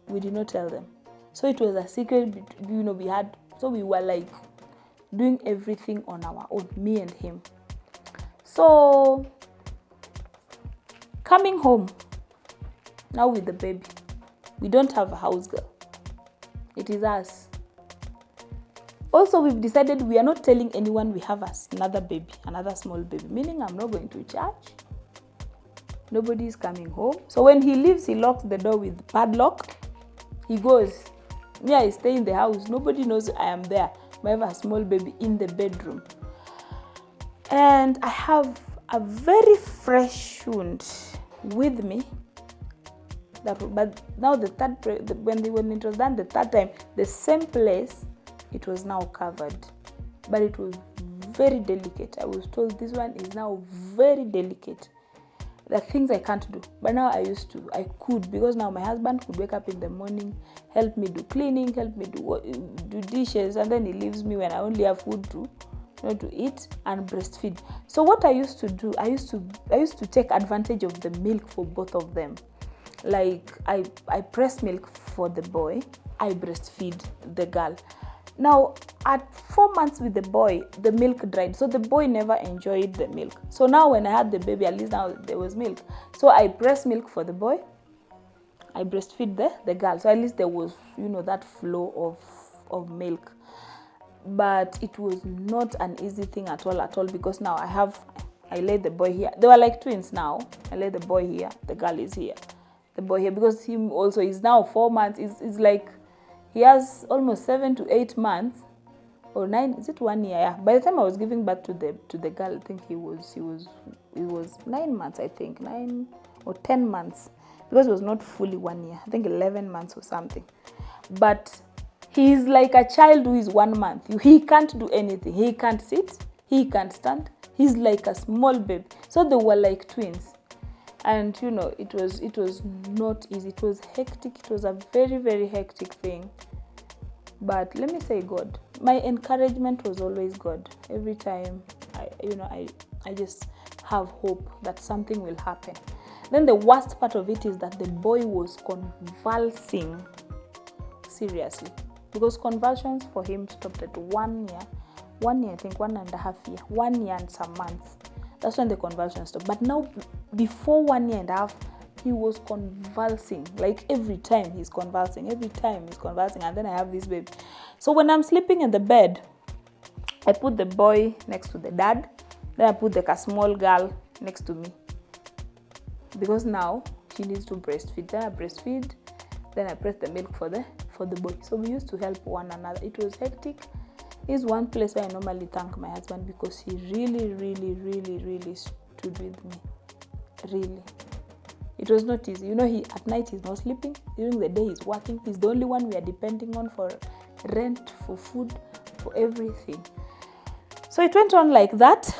S1: We did not tell them. So it was a secret, we were like doing everything on our own, me and him. So coming home now with the baby, we don't have a house girl. It is us. Also, we've decided we are not telling anyone we have another baby, another small baby, meaning I'm not going to church. Nobody is coming home. So when he leaves, he locks the door with padlock. He goes. Me, I stay in the house. Nobody knows I am there. I have a small baby in the bedroom. And I have a very fresh wound with me. But now when it was done the third time, the same place, it was now covered. But it was very delicate. I was told this one is now very delicate. There are things I can't do. But now I could, because now my husband could wake up in the morning, help me do cleaning, help me do dishes, and then he leaves me when I only have food to eat and breastfeed. So what I used to do, I used to take advantage of the milk for both of them. Like I press milk for the boy, I breastfeed the girl. Now, at 4 months with the boy, the milk dried. So the boy never enjoyed the milk. So now when I had the baby, at least now there was milk. So I press milk for the boy. I breastfeed the girl. So at least there was, that flow of milk. But it was not an easy thing at all, because now I laid the boy here. They were like twins now. I laid the boy here. The girl is here. The boy here, because him also is now 4 months. Is like, he has almost 7 to 8 months, or 9. Is it 1 year? Yeah. By the time I was giving birth to the girl, I think he was 9 months. I think 9 or 10 months, because it was not fully 1 year. I think 11 months or something. But he is like a child who is 1 month. He can't do anything. He can't sit. He can't stand. He's like a small baby. So they were like twins. And it was not easy. It was hectic. It was a very, very hectic thing. But let me say God. My encouragement was always God. Every time I just have hope that something will happen. Then the worst part of it is that the boy was convulsing seriously, because convulsions for him stopped at 1 year. 1 year, I think 1.5 years. 1 year and some months. That's when the convulsions stopped. But now, before 1 year and a half, he was convulsing. Like every time he's convulsing. And then I have this baby. So when I'm sleeping in the bed, I put the boy next to the dad. Then I put the small girl next to me. Because now she needs to breastfeed. Then I breastfeed. Then I press the milk for the boy. So we used to help one another. It was hectic. It's one place where I normally thank my husband because he really, really, really, really stood with me. Really. It was not easy. At night he's not sleeping. During the day he's working. He's the only one we are depending on for rent, for food, for everything. So it went on like that.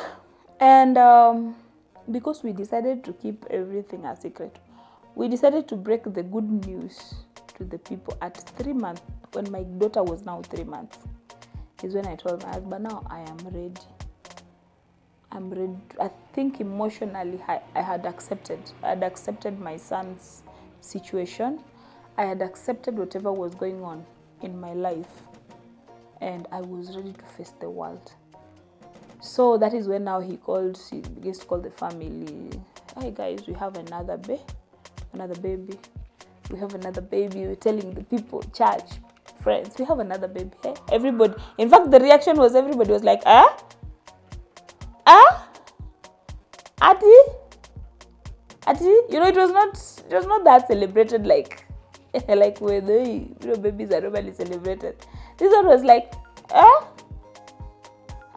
S1: And because we decided to keep everything a secret, we decided to break the good news to the people at 3 months. When my daughter was now 3 months, is when I told my husband, now I am ready. I'm ready. I think emotionally I had accepted. I had accepted my son's situation. I had accepted whatever was going on in my life. And I was ready to face the world. So that is when now he begins to call the family. Hi guys, we have another baby. We have another baby. We're telling the people, church, friends, we have another baby. Hey, everybody. In fact, the reaction was everybody was like, Ati? It was not that celebrated like where the babies are normally celebrated. This one was like,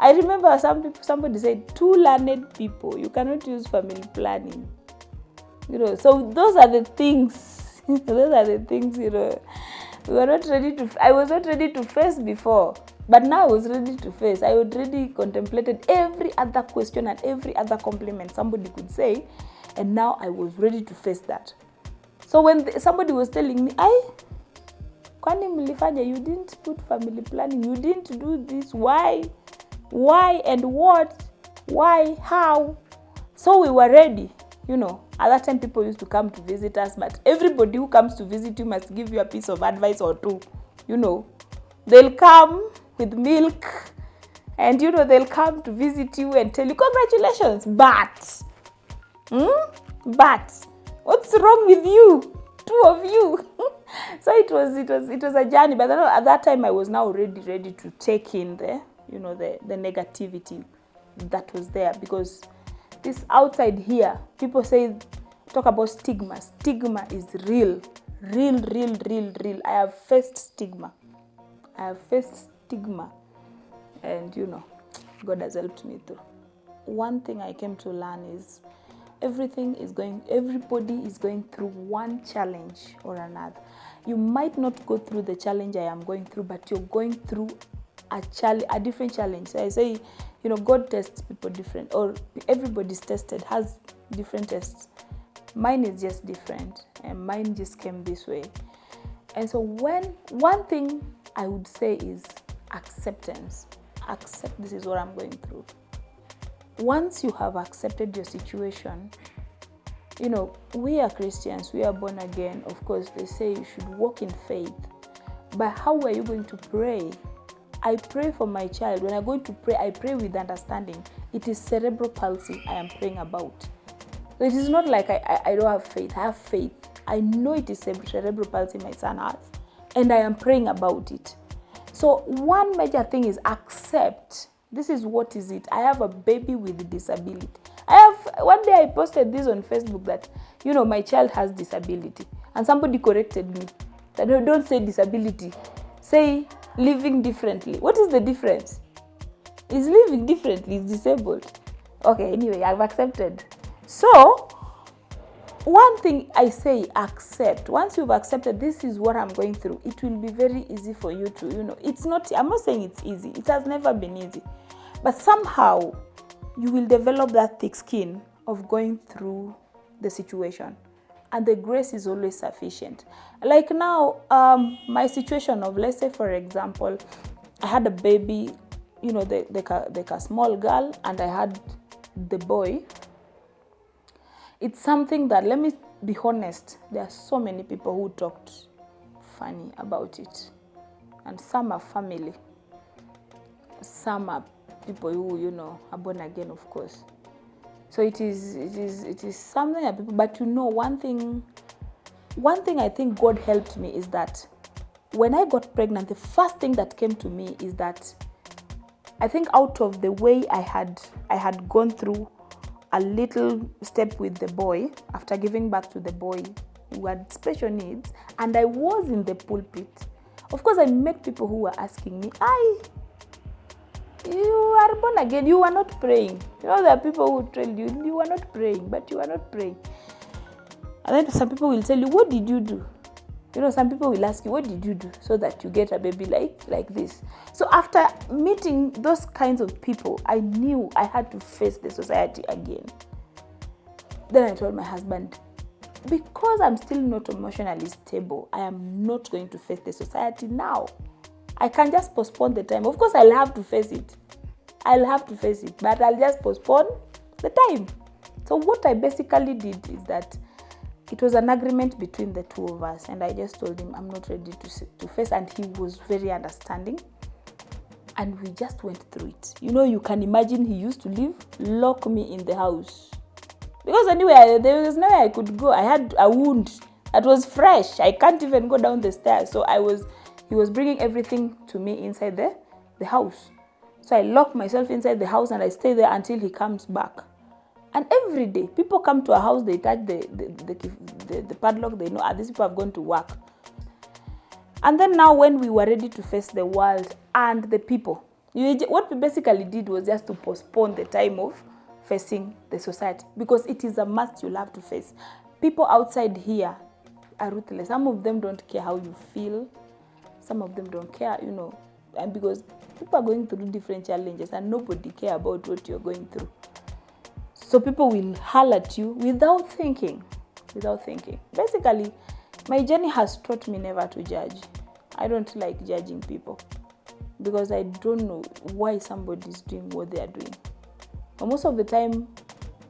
S1: I remember somebody said, 2 learned people, you cannot use family planning. So those are the things. We were not ready to. I was not ready to face before, but now I was ready to face. I already contemplated every other question and every other compliment somebody could say, and now I was ready to face that. So when somebody was telling me, kwani mlifanya, you didn't put family planning, you didn't do this, why and what, why, how? So we were ready. At that time people used to come to visit us, but everybody who comes to visit you must give you a piece of advice or two. They'll come with milk and they'll come to visit you and tell you congratulations, but what's wrong with you, 2 of you? So it was a journey, but at that time I was now ready to take in the negativity that was there, because this outside here, people talk about stigma. Stigma is real. I have faced stigma. And God has helped me through. One thing I came to learn is everybody is going through one challenge or another. You might not go through the challenge I am going through, but you're going through a different challenge. So I say, God tests people different, or everybody's tested, has different tests. Mine is just different, and mine just came this way. And so one thing I would say is acceptance. Accept this is what I'm going through. Once you have accepted your situation, we are Christians, we are born again. Of course, they say you should walk in faith. But how are you going to pray? I pray for my child. When I'm going to pray, I pray with understanding. It is cerebral palsy I am praying about. So it is not like I don't have faith. I have faith. I know it is cerebral palsy my son has, and I am praying about it. So one major thing is accept. This is what is it. I have a baby with disability. One day I posted this on Facebook that, my child has disability. And somebody corrected me. That don't say disability. Say living differently. What is the difference? Is living differently, is disabled. Okay, anyway, I've accepted. So, one thing I say, accept. Once you've accepted, this is what I'm going through, it will be very easy for you to, it's not, I'm not saying it's easy. It has never been easy. But somehow, you will develop that thick skin of going through the situation. And the grace is always sufficient. Like now, my situation of, let's say, for example, I had a baby, the small girl, and I had the boy. It's something that, let me be honest, there are so many people who talked funny about it. And some are family. Some are people who, are born again, of course. So it is something that people, but one thing I think God helped me is that when I got pregnant, the first thing that came to me is that I think out of the way I had gone through a little step with the boy after giving birth to the boy who had special needs, and I was in the pulpit. Of course, I met people who were asking me, you are born again, you are not praying. You know, there are people who tell you, you are not praying, but you are not praying. And then some people will tell you, what did you do? You know, some people will ask you, what did you do so that you get a baby like this? So after meeting those kinds of people, I knew I had to face the society again. Then I told my husband, because I'm still not emotionally stable, I am not going to face the society now. I can just postpone the time. Of course, I'll have to face it. But I'll just postpone the time. So what I basically did is that it was an agreement between the two of us, and I just told him I'm not ready to face, and he was very understanding, and we just went through it. You know, you can imagine he used to lock me in the house, because anyway, there was nowhere I could go. I had a wound that was fresh. I can't even go down the stairs. So he was bringing everything to me inside the house. So I lock myself inside the house and I stay there until he comes back. And every day, people come to our house, they touch the padlock, they know, these people have gone to work. And then now when we were ready to face the world and the people, what we basically did was just to postpone the time of facing the society, because it is a must. You'll have to face. People outside here are ruthless. Some of them don't care how you feel. Some of them don't care, you know, and because people are going through different challenges and nobody cares about what you're going through. So people will holler at you without thinking. Basically, my journey has taught me never to judge. I don't like judging people because I don't know why somebody is doing what they are doing. But most of the time,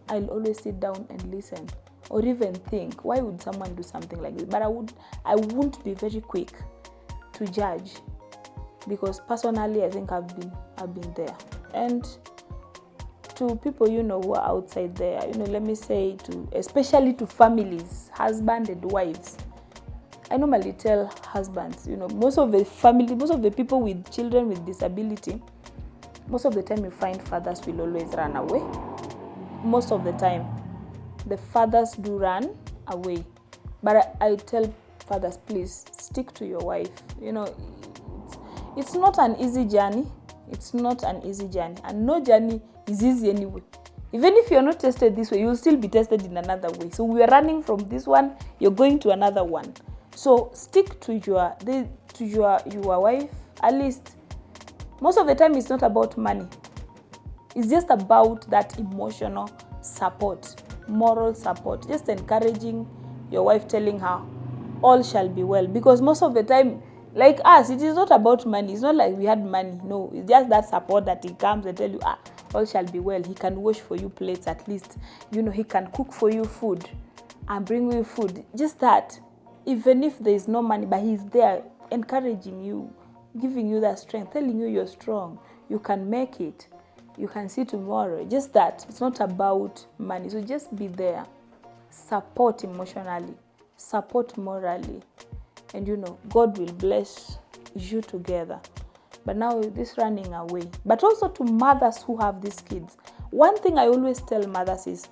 S1: I'll always sit down and listen, or even think, why would someone do something like this? But I won't be very quick to judge, because personally, I think I've been there. And to people, you know, who are outside there, you know, let me say, especially to families, husband and wives, I normally tell husbands, you know, most of the people with children with disability, most of the time you find fathers will always run away. Most of the time, the fathers do run away. But I tell fathers, please stick to your wife. You know, it's not an easy journey. And no journey is easy anyway. Even if you're not tested this way, you'll still be tested in another way. So we are running from this one, you're going to another one. So stick to your wife. At least most of the time it's not about money. It's just about that emotional support, moral support, just encouraging your wife, telling her all shall be well. Because most of the time, like us, it is not about money. It's not like we had money. No, it's just that support that he comes and tell you, all shall be well. He can wash for you plates at least. You know, he can cook for you food and bring you food. Just that, even if there is no money, but he's there encouraging you, giving you that strength, telling you you're strong, you can make it, you can see tomorrow. Just that, it's not about money. So just be there. Support emotionally, support morally. And you know, God will bless you together. But now this running away. But also to mothers who have these kids. One thing I always tell mothers is,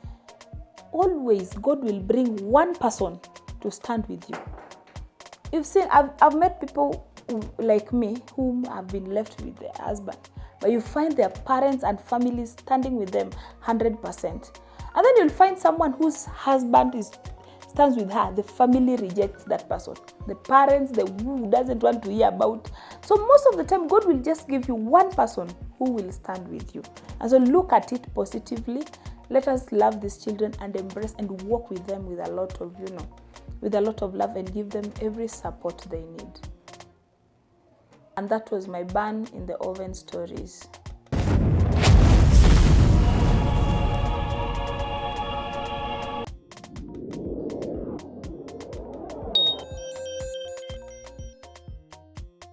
S1: always God will bring one person to stand with you. You've seen, I've met people like me whom have been left with their husband. But you find their parents and families standing with them 100%. And then you'll find someone whose husband stands with her, the family rejects that person. The parents, who doesn't want to hear about. So most of the time, God will just give you one person who will stand with you. And so look at it positively. Let us love these children and embrace and walk with them with a lot of love, and give them every support they need. And that was my burn in the oven stories.